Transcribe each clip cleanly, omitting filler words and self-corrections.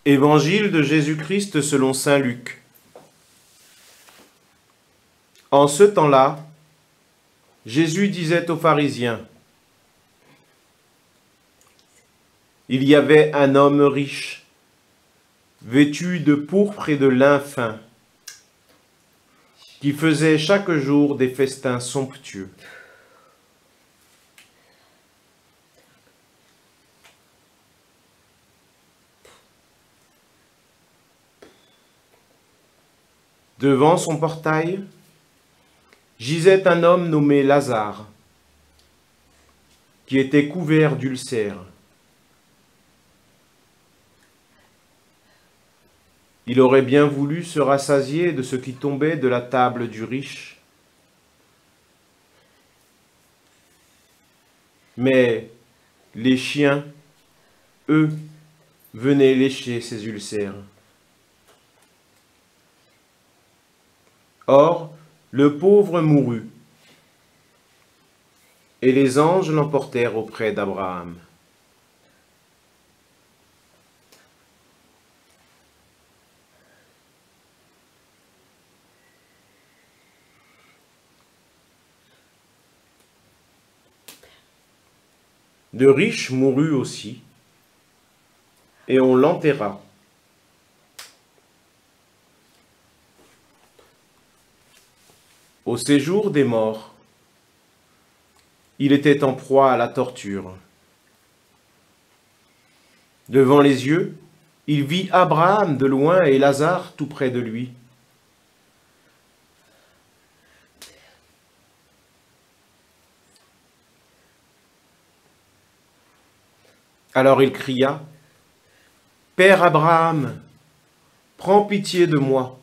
Évangile de Jésus-Christ selon saint Luc. En ce temps-là, Jésus disait aux pharisiens: il y avait un homme riche, vêtu de pourpre et de lin fin, qui faisait chaque jour des festins somptueux. Devant son portail gisait un homme nommé Lazare, qui était couvert d'ulcères. Il aurait bien voulu se rassasier de ce qui tombait de la table du riche. Mais les chiens, eux, venaient lécher ses ulcères. Or, le pauvre mourut, et les anges l'emportèrent auprès d'Abraham. Le riche mourut aussi, et on l'enterra. Au séjour des morts, il était en proie à la torture. Devant les yeux, il vit Abraham de loin et Lazare tout près de lui. Alors il cria: « Père Abraham, prends pitié de moi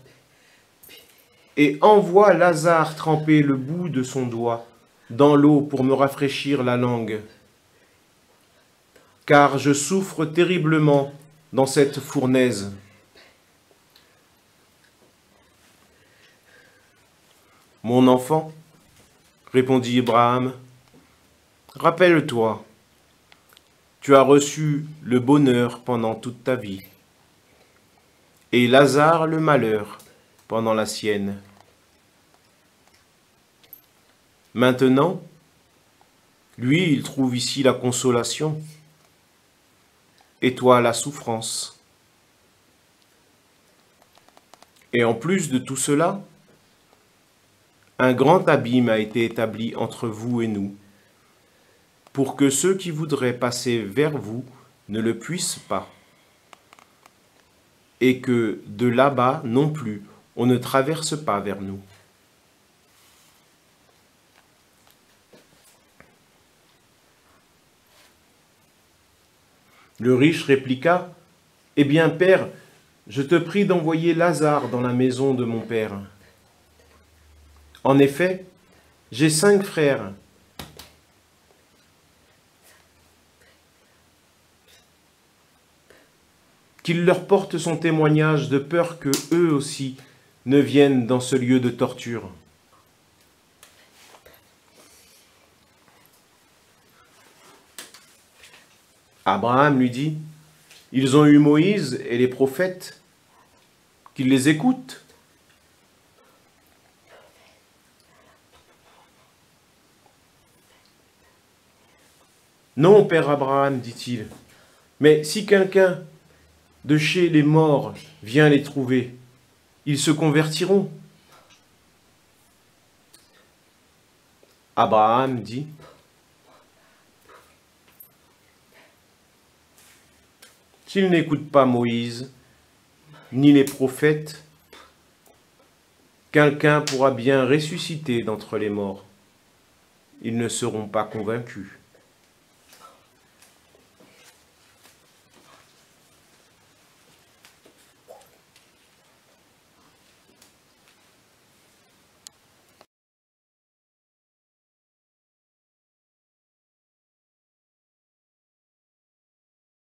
et envoie Lazare tremper le bout de son doigt dans l'eau pour me rafraîchir la langue, car je souffre terriblement dans cette fournaise. » « Mon enfant, répondit Abraham, rappelle-toi, tu as reçu le bonheur pendant toute ta vie, et Lazare le malheur pendant la sienne. Maintenant, lui, il trouve ici la consolation, et toi la souffrance. Et en plus de tout cela, un grand abîme a été établi entre vous et nous, pour que ceux qui voudraient passer vers vous ne le puissent pas, et que de là-bas non plus on ne traverse pas vers nous. Le riche répliqua: « Eh bien, Père, je te prie d'envoyer Lazare dans la maison de mon père. En effet, j'ai 5 frères. Qu'il leur porte son témoignage de peur que eux aussi ne viennent dans ce lieu de torture. » Abraham lui dit: « Ils ont eu Moïse et les prophètes, qu'ils les écoutent. » « Non, père Abraham, dit-il, mais si quelqu'un de chez les morts vient les trouver, ils se convertiront. » Abraham dit: « S'ils n'écoutent pas Moïse, ni les prophètes, quelqu'un pourra bien ressusciter d'entre les morts. Ils ne seront pas convaincus. »